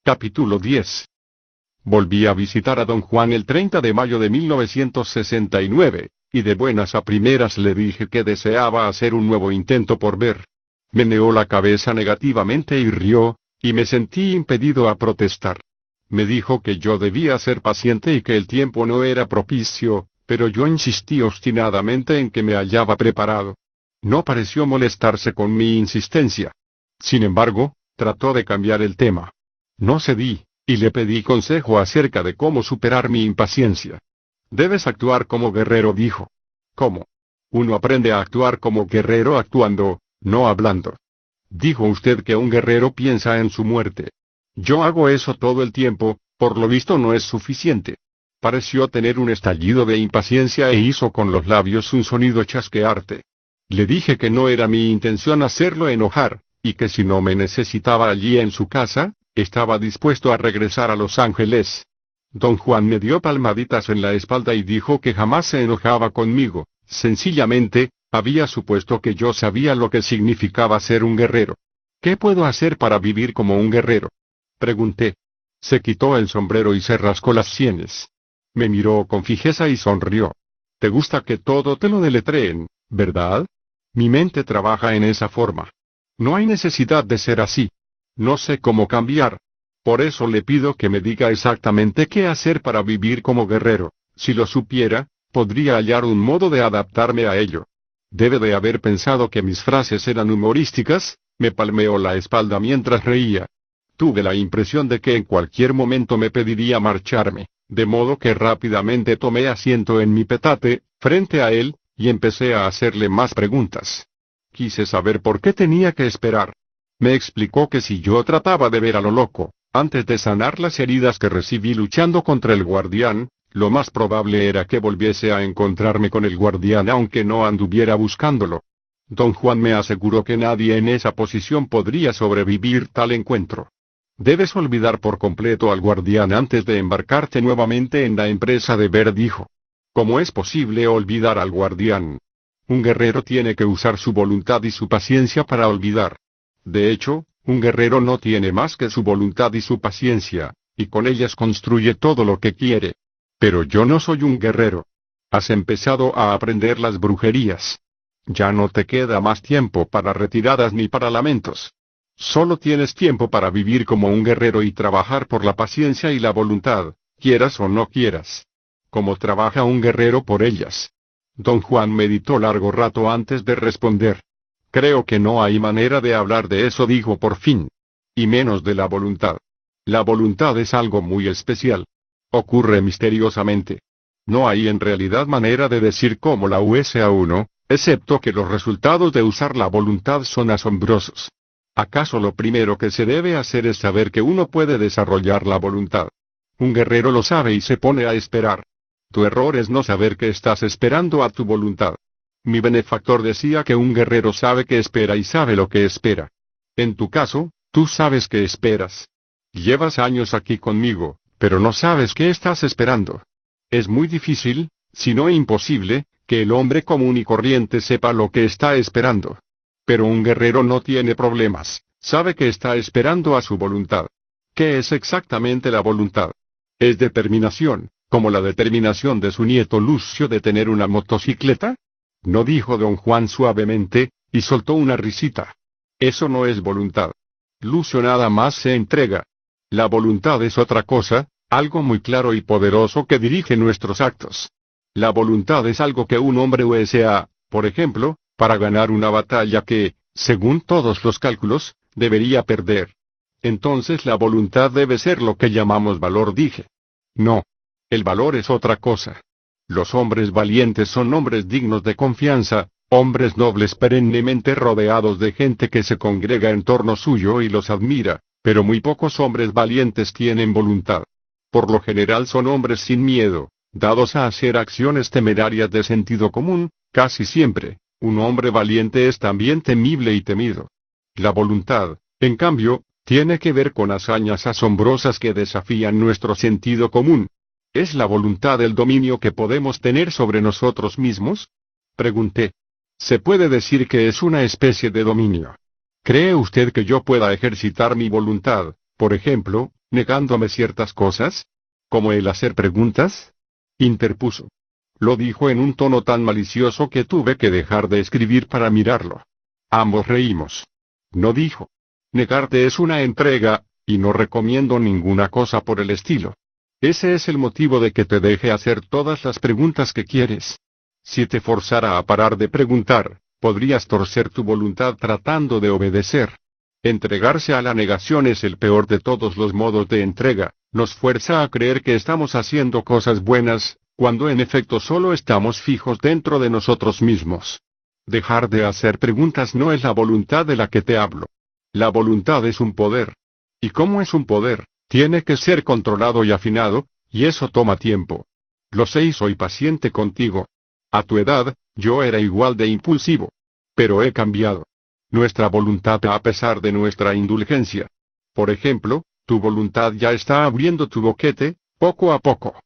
Capítulo 10. Volví a visitar a don Juan el 30 de mayo de 1969, y de buenas a primeras le dije que deseaba hacer un nuevo intento por ver. Meneó la cabeza negativamente y rió, y me sentí impedido a protestar. Me dijo que yo debía ser paciente y que el tiempo no era propicio, pero yo insistí obstinadamente en que me hallaba preparado. No pareció molestarse con mi insistencia. Sin embargo, trató de cambiar el tema. No cedí, y le pedí consejo acerca de cómo superar mi impaciencia. Debes actuar como guerrero, dijo. ¿Cómo? Uno aprende a actuar como guerrero actuando, no hablando. Dijo usted que un guerrero piensa en su muerte. Yo hago eso todo el tiempo, por lo visto no es suficiente. Pareció tener un estallido de impaciencia e hizo con los labios un sonido chasqueante. Le dije que no era mi intención hacerlo enojar, y que si no me necesitaba allí en su casa, estaba dispuesto a regresar a Los Ángeles. Don Juan me dio palmaditas en la espalda y dijo que jamás se enojaba conmigo, sencillamente, había supuesto que yo sabía lo que significaba ser un guerrero. ¿Qué puedo hacer para vivir como un guerrero?, pregunté. Se quitó el sombrero y se rascó las sienes. Me miró con fijeza y sonrió. Te gusta que todo te lo deletreen, ¿verdad? Mi mente trabaja en esa forma. No hay necesidad de ser así. No sé cómo cambiar. Por eso le pido que me diga exactamente qué hacer para vivir como guerrero. Si lo supiera, podría hallar un modo de adaptarme a ello. Debe de haber pensado que mis frases eran humorísticas. Me palmeó la espalda mientras reía. Tuve la impresión de que en cualquier momento me pediría marcharme, de modo que rápidamente tomé asiento en mi petate, frente a él, y empecé a hacerle más preguntas. Quise saber por qué tenía que esperar. Me explicó que si yo trataba de ver a lo loco, antes de sanar las heridas que recibí luchando contra el guardián, lo más probable era que volviese a encontrarme con el guardián aunque no anduviera buscándolo. Don Juan me aseguró que nadie en esa posición podría sobrevivir tal encuentro. Debes olvidar por completo al guardián antes de embarcarte nuevamente en la empresa de Ver, dijo. ¿Cómo es posible olvidar al guardián? Un guerrero tiene que usar su voluntad y su paciencia para olvidar. De hecho, un guerrero no tiene más que su voluntad y su paciencia, y con ellas construye todo lo que quiere. Pero yo no soy un guerrero. Has empezado a aprender las brujerías. Ya no te queda más tiempo para retiradas ni para lamentos. Solo tienes tiempo para vivir como un guerrero y trabajar por la paciencia y la voluntad, quieras o no quieras. Como trabaja un guerrero por ellas. Don Juan meditó largo rato antes de responder. Creo que no hay manera de hablar de eso, dijo por fin. Y menos de la voluntad. La voluntad es algo muy especial. Ocurre misteriosamente. No hay en realidad manera de decir cómo la usa uno, excepto que los resultados de usar la voluntad son asombrosos. ¿Acaso lo primero que se debe hacer es saber que uno puede desarrollar la voluntad? Un guerrero lo sabe y se pone a esperar. Tu error es no saber que estás esperando a tu voluntad. Mi benefactor decía que un guerrero sabe que espera y sabe lo que espera. En tu caso, tú sabes que esperas. Llevas años aquí conmigo, pero no sabes qué estás esperando. Es muy difícil, si no imposible, que el hombre común y corriente sepa lo que está esperando. Pero un guerrero no tiene problemas, sabe que está esperando a su voluntad. ¿Qué es exactamente la voluntad? Es determinación, como la determinación de su nieto Lucio de tener una motocicleta. ¿No?, dijo don Juan suavemente, y soltó una risita. Eso no es voluntad. Lucio nada más se entrega. La voluntad es otra cosa, algo muy claro y poderoso que dirige nuestros actos. La voluntad es algo que un hombre usa, por ejemplo, para ganar una batalla que, según todos los cálculos, debería perder. Entonces la voluntad debe ser lo que llamamos valor, dije. No. El valor es otra cosa. Los hombres valientes son hombres dignos de confianza, hombres nobles perennemente rodeados de gente que se congrega en torno suyo y los admira, pero muy pocos hombres valientes tienen voluntad. Por lo general son hombres sin miedo, dados a hacer acciones temerarias de sentido común, casi siempre. Un hombre valiente es también temible y temido. La voluntad, en cambio, tiene que ver con hazañas asombrosas que desafían nuestro sentido común. ¿Es la voluntad el dominio que podemos tener sobre nosotros mismos?, pregunté. Se puede decir que es una especie de dominio. ¿Cree usted que yo pueda ejercitar mi voluntad, por ejemplo, ¿Negándome ciertas cosas? ¿Como el hacer preguntas? Interpuso. Lo dijo en un tono tan malicioso que tuve que dejar de escribir para mirarlo. Ambos reímos. No dijo. Negarte es una entrega, y no recomiendo ninguna cosa por el estilo. Ese es el motivo de que te deje hacer todas las preguntas que quieres. Si te forzara a parar de preguntar, podrías torcer tu voluntad tratando de obedecer. Entregarse a la negación es el peor de todos los modos de entrega, nos fuerza a creer que estamos haciendo cosas buenas, cuando en efecto solo estamos fijos dentro de nosotros mismos. Dejar de hacer preguntas no es la voluntad de la que te hablo. La voluntad es un poder. Y como es un poder, tiene que ser controlado y afinado, y eso toma tiempo. Lo sé y soy paciente contigo. A tu edad, yo era igual de impulsivo. Pero he cambiado. Nuestra voluntad a pesar de nuestra indulgencia. Por ejemplo, tu voluntad ya está abriendo tu boquete, poco a poco.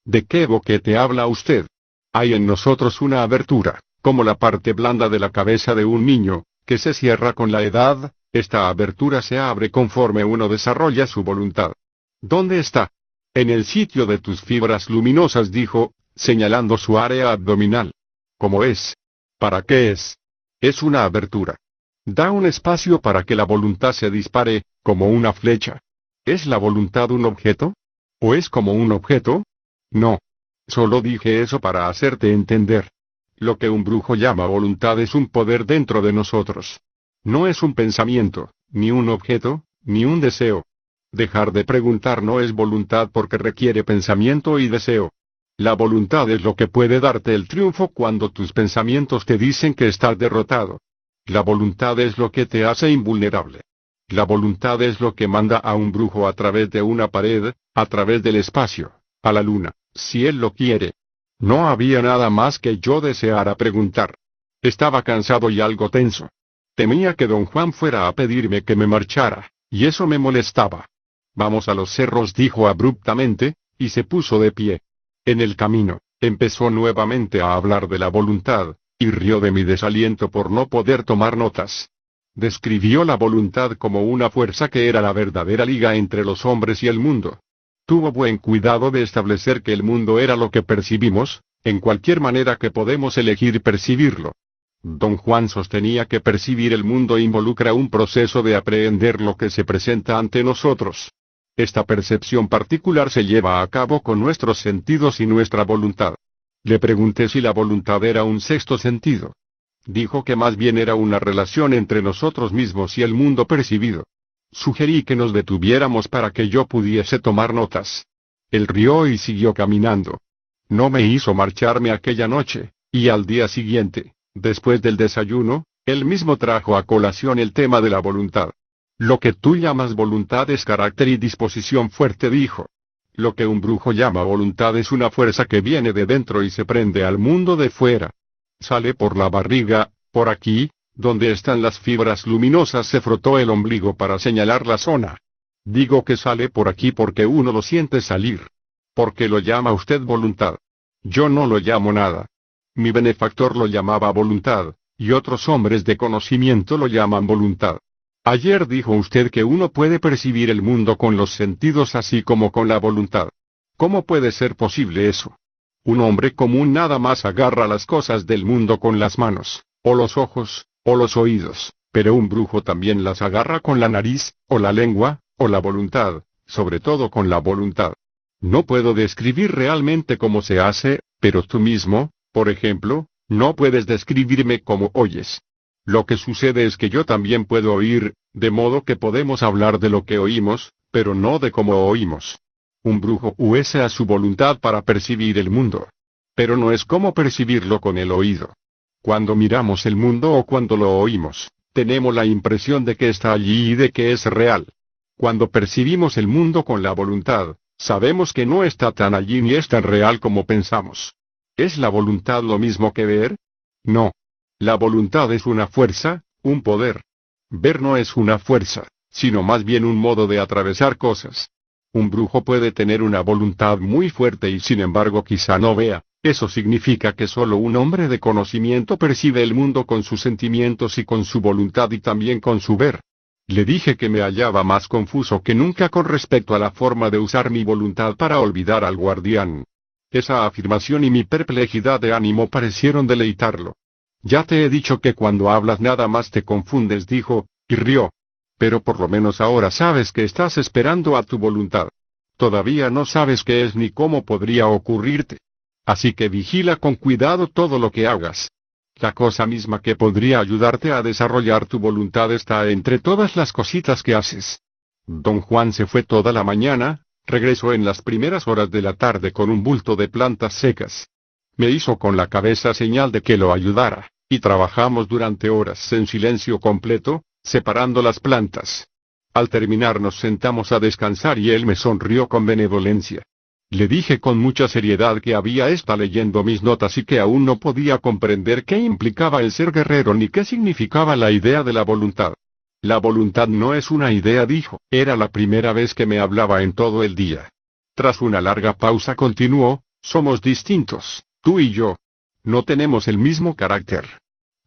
¿De qué boquete habla usted? Hay en nosotros una abertura, como la parte blanda de la cabeza de un niño, que se cierra con la edad. Esta abertura se abre conforme uno desarrolla su voluntad. ¿Dónde está? En el sitio de tus fibras luminosas, dijo, señalando su área abdominal. ¿Cómo es? ¿Para qué es? Es una abertura. Da un espacio para que la voluntad se dispare, como una flecha. ¿Es la voluntad un objeto? ¿O es como un objeto? No. Solo dije eso para hacerte entender. Lo que un brujo llama voluntad es un poder dentro de nosotros. No es un pensamiento, ni un objeto, ni un deseo. Dejar de preguntar no es voluntad porque requiere pensamiento y deseo. La voluntad es lo que puede darte el triunfo cuando tus pensamientos te dicen que estás derrotado. La voluntad es lo que te hace invulnerable. La voluntad es lo que manda a un brujo a través de una pared, a través del espacio, a la luna, si él lo quiere. No había nada más que yo deseara preguntar. Estaba cansado y algo tenso. Temía que don Juan fuera a pedirme que me marchara, y eso me molestaba. Vamos a los cerros, dijo abruptamente, y se puso de pie. En el camino, empezó nuevamente a hablar de la voluntad, y rió de mi desaliento por no poder tomar notas. Describió la voluntad como una fuerza que era la verdadera liga entre los hombres y el mundo. Tuvo buen cuidado de establecer que el mundo era lo que percibimos, en cualquier manera que podemos elegir percibirlo. Don Juan sostenía que percibir el mundo involucra un proceso de aprehender lo que se presenta ante nosotros. Esta percepción particular se lleva a cabo con nuestros sentidos y nuestra voluntad. Le pregunté si la voluntad era un sexto sentido. Dijo que más bien era una relación entre nosotros mismos y el mundo percibido. Sugerí que nos detuviéramos para que yo pudiese tomar notas. Él rió y siguió caminando. No me hizo marcharme aquella noche, y al día siguiente, después del desayuno, él mismo trajo a colación el tema de la voluntad. Lo que tú llamas voluntad es carácter y disposición fuerte, dijo. Lo que un brujo llama voluntad es una fuerza que viene de dentro y se prende al mundo de fuera. Sale por la barriga, por aquí, donde están las fibras luminosas. Se frotó el ombligo para señalar la zona. Digo que sale por aquí porque uno lo siente salir. ¿Por qué lo llama usted voluntad? Yo no lo llamo nada. Mi benefactor lo llamaba voluntad, y otros hombres de conocimiento lo llaman voluntad. Ayer dijo usted que uno puede percibir el mundo con los sentidos así como con la voluntad. ¿Cómo puede ser posible eso? Un hombre común nada más agarra las cosas del mundo con las manos, o los ojos, o los oídos, pero un brujo también las agarra con la nariz, o la lengua, o la voluntad, sobre todo con la voluntad. No puedo describir realmente cómo se hace, pero tú mismo, por ejemplo, no puedes describirme cómo oyes. Lo que sucede es que yo también puedo oír, de modo que podemos hablar de lo que oímos, pero no de cómo oímos. Un brujo usa su voluntad para percibir el mundo. Pero no es como percibirlo con el oído. Cuando miramos el mundo o cuando lo oímos, tenemos la impresión de que está allí y de que es real. Cuando percibimos el mundo con la voluntad, sabemos que no está tan allí ni es tan real como pensamos. ¿Es la voluntad lo mismo que ver? No. La voluntad es una fuerza, un poder. Ver no es una fuerza, sino más bien un modo de atravesar cosas. Un brujo puede tener una voluntad muy fuerte y sin embargo quizá no vea. Eso significa que solo un hombre de conocimiento percibe el mundo con sus sentimientos y con su voluntad y también con su ver. Le dije que me hallaba más confuso que nunca con respecto a la forma de usar mi voluntad para olvidar al guardián. Esa afirmación y mi perplejidad de ánimo parecieron deleitarlo. Ya te he dicho que cuando hablas nada más te confundes, dijo, y rió. Pero por lo menos ahora sabes que estás esperando a tu voluntad. Todavía no sabes qué es ni cómo podría ocurrirte. Así que vigila con cuidado todo lo que hagas. La cosa misma que podría ayudarte a desarrollar tu voluntad está entre todas las cositas que haces. Don Juan se fue toda la mañana, regresó en las primeras horas de la tarde con un bulto de plantas secas. Me hizo con la cabeza señal de que lo ayudara, y trabajamos durante horas en silencio completo, separando las plantas. Al terminar nos sentamos a descansar y él me sonrió con benevolencia. Le dije con mucha seriedad que había estado leyendo mis notas y que aún no podía comprender qué implicaba el ser guerrero ni qué significaba la idea de la voluntad. La voluntad no es una idea, dijo. Era la primera vez que me hablaba en todo el día. Tras una larga pausa continuó, somos distintos, tú y yo. No tenemos el mismo carácter.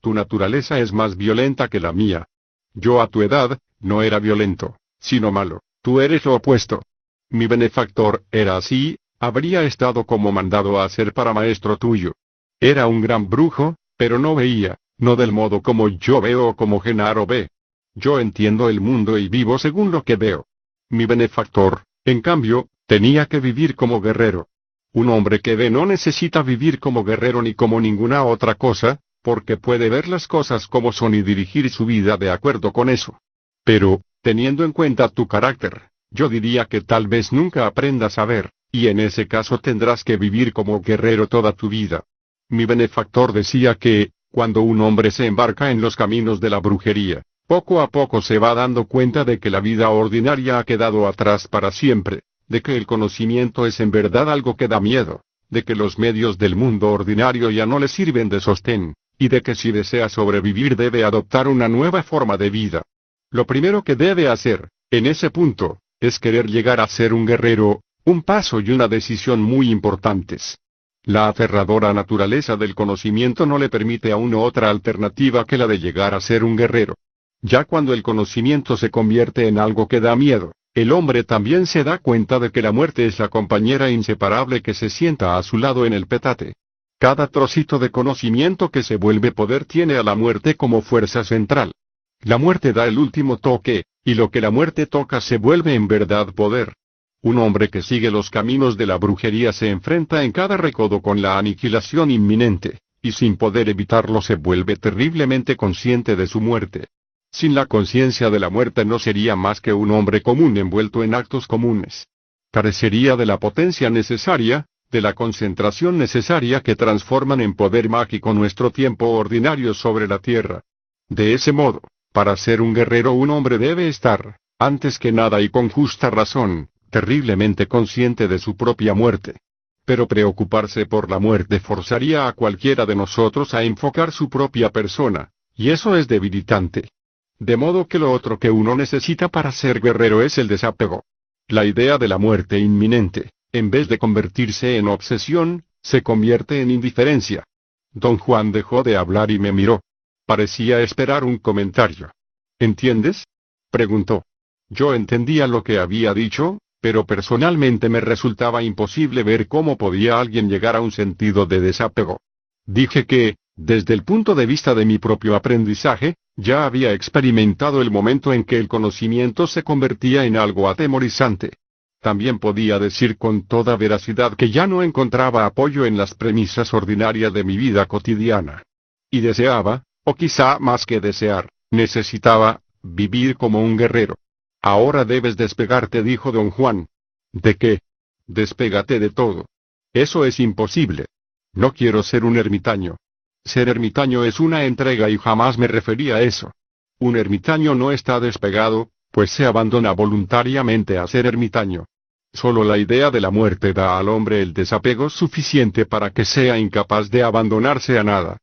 Tu naturaleza es más violenta que la mía. Yo a tu edad, no era violento, sino malo. Tú eres lo opuesto. Mi benefactor era así, habría estado como mandado a ser para maestro tuyo. Era un gran brujo, pero no veía, no del modo como yo veo o como Genaro ve. Yo entiendo el mundo y vivo según lo que veo. Mi benefactor, en cambio, tenía que vivir como guerrero. Un hombre que ve no necesita vivir como guerrero ni como ninguna otra cosa, porque puede ver las cosas como son y dirigir su vida de acuerdo con eso. Pero, teniendo en cuenta tu carácter, yo diría que tal vez nunca aprendas a ver, y en ese caso tendrás que vivir como guerrero toda tu vida. Mi benefactor decía que, cuando un hombre se embarca en los caminos de la brujería, poco a poco se va dando cuenta de que la vida ordinaria ha quedado atrás para siempre, de que el conocimiento es en verdad algo que da miedo, de que los medios del mundo ordinario ya no le sirven de sostén, y de que si desea sobrevivir debe adoptar una nueva forma de vida. Lo primero que debe hacer, en ese punto, es querer llegar a ser un guerrero, un paso y una decisión muy importantes. La aterradora naturaleza del conocimiento no le permite a uno otra alternativa que la de llegar a ser un guerrero. Ya cuando el conocimiento se convierte en algo que da miedo, el hombre también se da cuenta de que la muerte es la compañera inseparable que se sienta a su lado en el petate. Cada trocito de conocimiento que se vuelve poder tiene a la muerte como fuerza central. La muerte da el último toque, y lo que la muerte toca se vuelve en verdad poder. Un hombre que sigue los caminos de la brujería se enfrenta en cada recodo con la aniquilación inminente, y sin poder evitarlo se vuelve terriblemente consciente de su muerte. Sin la conciencia de la muerte no sería más que un hombre común envuelto en actos comunes. Carecería de la potencia necesaria, de la concentración necesaria que transforman en poder mágico nuestro tiempo ordinario sobre la tierra. De ese modo, para ser un guerrero un hombre debe estar, antes que nada y con justa razón, terriblemente consciente de su propia muerte. Pero preocuparse por la muerte forzaría a cualquiera de nosotros a enfocar su propia persona, y eso es debilitante. De modo que lo otro que uno necesita para ser guerrero es el desapego. La idea de la muerte inminente, en vez de convertirse en obsesión, se convierte en indiferencia. Don Juan dejó de hablar y me miró. Parecía esperar un comentario. ¿Entiendes?, preguntó. Yo entendía lo que había dicho, pero personalmente me resultaba imposible ver cómo podía alguien llegar a un sentido de desapego. Dije que, desde el punto de vista de mi propio aprendizaje, ya había experimentado el momento en que el conocimiento se convertía en algo atemorizante. También podía decir con toda veracidad que ya no encontraba apoyo en las premisas ordinarias de mi vida cotidiana. Y deseaba, o quizá más que desear, necesitaba, vivir como un guerrero. Ahora debes despegarte, dijo don Juan. ¿De qué? Despégate de todo. Eso es imposible. No quiero ser un ermitaño. Ser ermitaño es una entrega y jamás me referí a eso. Un ermitaño no está despegado, pues se abandona voluntariamente a ser ermitaño. Solo la idea de la muerte da al hombre el desapego suficiente para que sea incapaz de abandonarse a nada.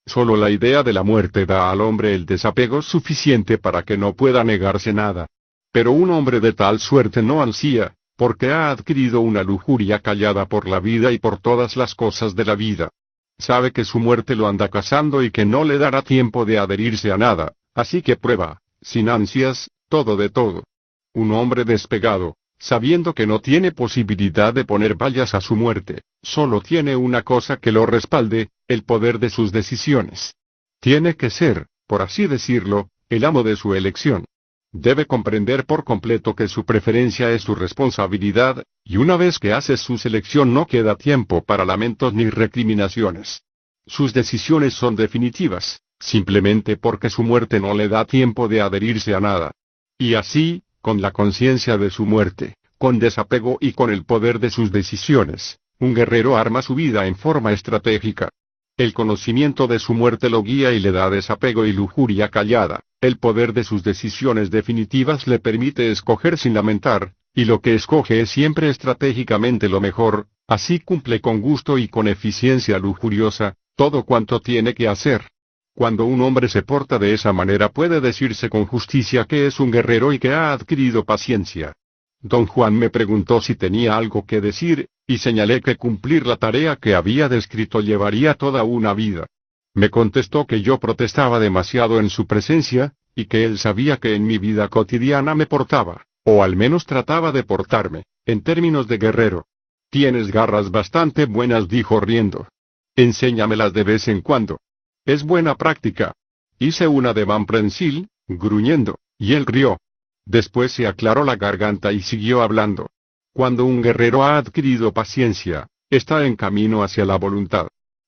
Solo la idea de la muerte da al hombre el desapego suficiente para que no pueda negarse nada. Pero un hombre de tal suerte no ansía, porque ha adquirido una lujuria callada por la vida y por todas las cosas de la vida. Sabe que su muerte lo anda cazando y que no le dará tiempo de adherirse a nada, así que prueba, sin ansias, todo de todo. Un hombre despegado, sabiendo que no tiene posibilidad de poner vallas a su muerte, solo tiene una cosa que lo respalde, el poder de sus decisiones. Tiene que ser, por así decirlo, el amo de su elección. Debe comprender por completo que su preferencia es su responsabilidad, y una vez que hace su selección no queda tiempo para lamentos ni recriminaciones. Sus decisiones son definitivas, simplemente porque su muerte no le da tiempo de adherirse a nada. Y así, con la conciencia de su muerte, con desapego y con el poder de sus decisiones, un guerrero arma su vida en forma estratégica. El conocimiento de su muerte lo guía y le da desapego y lujuria callada. El poder de sus decisiones definitivas le permite escoger sin lamentar, y lo que escoge es siempre estratégicamente lo mejor, así cumple con gusto y con eficiencia lujuriosa, todo cuanto tiene que hacer. Cuando un hombre se porta de esa manera puede decirse con justicia que es un guerrero y que ha adquirido paciencia. Don Juan me preguntó si tenía algo que decir, y señalé que cumplir la tarea que había descrito llevaría toda una vida. Me contestó que yo protestaba demasiado en su presencia, y que él sabía que en mi vida cotidiana me portaba, o al menos trataba de portarme, en términos de guerrero. Tienes garras bastante buenas, dijo riendo. Enséñamelas de vez en cuando. Es buena práctica. Hice una de Van Prensil, gruñendo, y él rió. Después se aclaró la garganta y siguió hablando. Cuando un guerrero ha adquirido paciencia, está en camino hacia la voluntad.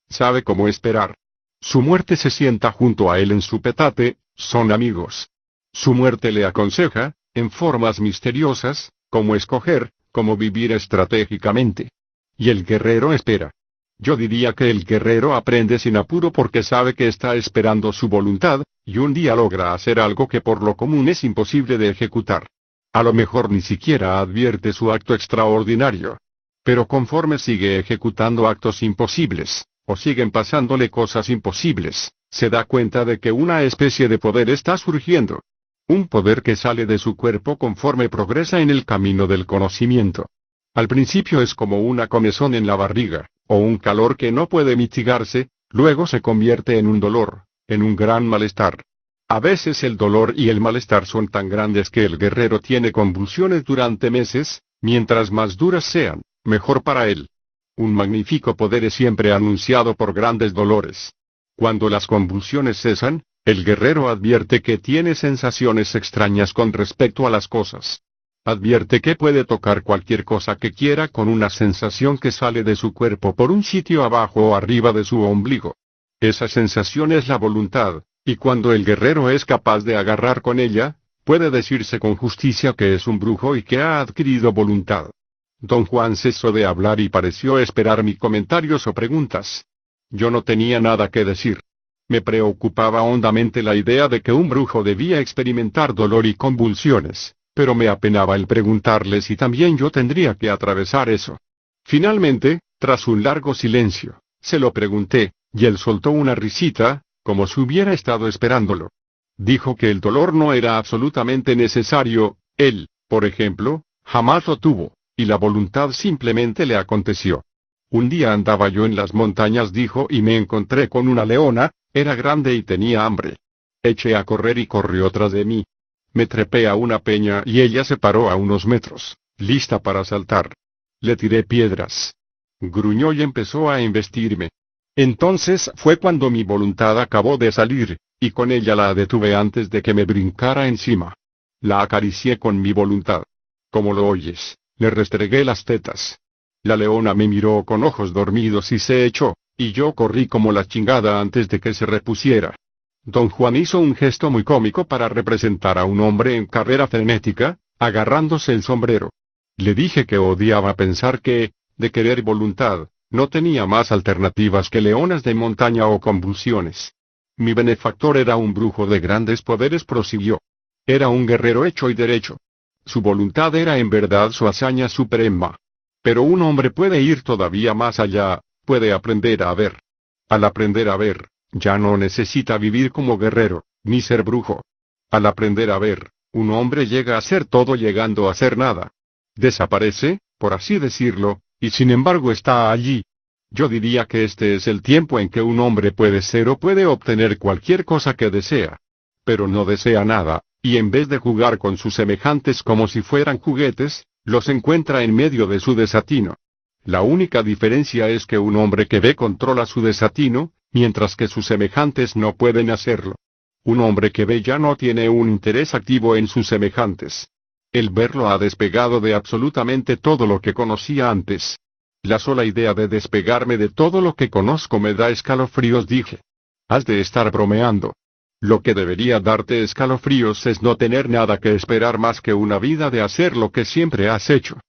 Sabe cómo esperar. Su muerte se sienta junto a él en su petate, son amigos. Su muerte le aconseja, en formas misteriosas, cómo escoger, cómo vivir estratégicamente. Y el guerrero espera. Yo diría que el guerrero aprende sin apuro porque sabe que está esperando su voluntad, y un día logra hacer algo que por lo común es imposible de ejecutar. A lo mejor ni siquiera advierte su acto extraordinario. Pero conforme sigue ejecutando actos imposibles, o siguen pasándole cosas imposibles, se da cuenta de que una especie de poder está surgiendo. Un poder que sale de su cuerpo conforme progresa en el camino del conocimiento. Al principio es como una comezón en la barriga, o un calor que no puede mitigarse, luego se convierte en un dolor, en un gran malestar. A veces el dolor y el malestar son tan grandes que el guerrero tiene convulsiones durante meses, mientras más duras sean, mejor para él. Un magnífico poder es siempre anunciado por grandes dolores. Cuando las convulsiones cesan, el guerrero advierte que tiene sensaciones extrañas con respecto a las cosas. Advierte que puede tocar cualquier cosa que quiera con una sensación que sale de su cuerpo por un sitio abajo o arriba de su ombligo. Esa sensación es la voluntad, y cuando el guerrero es capaz de agarrar con ella, puede decirse con justicia que es un brujo y que ha adquirido voluntad. Don Juan cesó de hablar y pareció esperar mis comentarios o preguntas. Yo no tenía nada que decir. Me preocupaba hondamente la idea de que un brujo debía experimentar dolor y convulsiones, pero me apenaba el preguntarle si también yo tendría que atravesar eso. Finalmente, tras un largo silencio, se lo pregunté, y él soltó una risita, como si hubiera estado esperándolo. Dijo que el dolor no era absolutamente necesario, él, por ejemplo, jamás lo tuvo, y la voluntad simplemente le aconteció. Un día andaba yo en las montañas, dijo, y me encontré con una leona, era grande y tenía hambre. Eché a correr y corrió tras de mí. Me trepé a una peña y ella se paró a unos metros, lista para saltar. Le tiré piedras. Gruñó y empezó a embestirme. Entonces fue cuando mi voluntad acabó de salir, y con ella la detuve antes de que me brincara encima. La acaricié con mi voluntad. Como lo oyes, le restregué las tetas. La leona me miró con ojos dormidos y se echó, y yo corrí como la chingada antes de que se repusiera. Don Juan hizo un gesto muy cómico para representar a un hombre en carrera frenética, agarrándose el sombrero. Le dije que odiaba pensar que, de querer voluntad, no tenía más alternativas que leonas de montaña o convulsiones. Mi benefactor era un brujo de grandes poderes, prosiguió. Era un guerrero hecho y derecho. Su voluntad era en verdad su hazaña suprema. Pero un hombre puede ir todavía más allá, puede aprender a ver. Al aprender a ver, ya no necesita vivir como guerrero, ni ser brujo. Al aprender a ver, un hombre llega a ser todo llegando a ser nada. Desaparece, por así decirlo, y sin embargo está allí. Yo diría que este es el tiempo en que un hombre puede ser o puede obtener cualquier cosa que desea. Pero no desea nada, y en vez de jugar con sus semejantes como si fueran juguetes, los encuentra en medio de su desatino. La única diferencia es que un hombre que ve controla su desatino, mientras que sus semejantes no pueden hacerlo. Un hombre que ve ya no tiene un interés activo en sus semejantes. El verlo ha despegado de absolutamente todo lo que conocía antes. La sola idea de despegarme de todo lo que conozco me da escalofríos, dije. Has de estar bromeando. Lo que debería darte escalofríos es no tener nada que esperar más que una vida de hacer lo que siempre has hecho.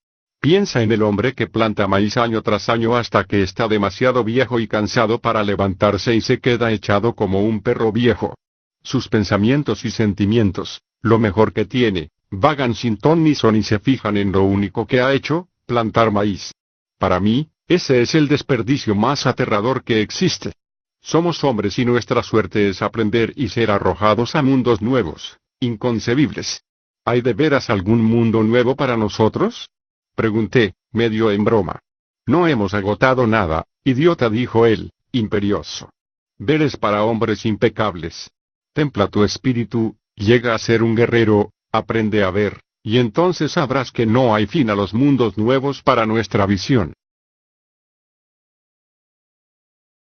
Piensa en el hombre que planta maíz año tras año hasta que está demasiado viejo y cansado para levantarse y se queda echado como un perro viejo. Sus pensamientos y sentimientos, lo mejor que tiene, vagan sin ton ni son y se fijan en lo único que ha hecho, plantar maíz. Para mí, ese es el desperdicio más aterrador que existe. Somos hombres y nuestra suerte es aprender y ser arrojados a mundos nuevos, inconcebibles. ¿Hay de veras algún mundo nuevo para nosotros? Pregunté, medio en broma. No hemos agotado nada, idiota, dijo él, imperioso. Ver es para hombres impecables. Templa tu espíritu, llega a ser un guerrero, aprende a ver, y entonces sabrás que no hay fin a los mundos nuevos para nuestra visión.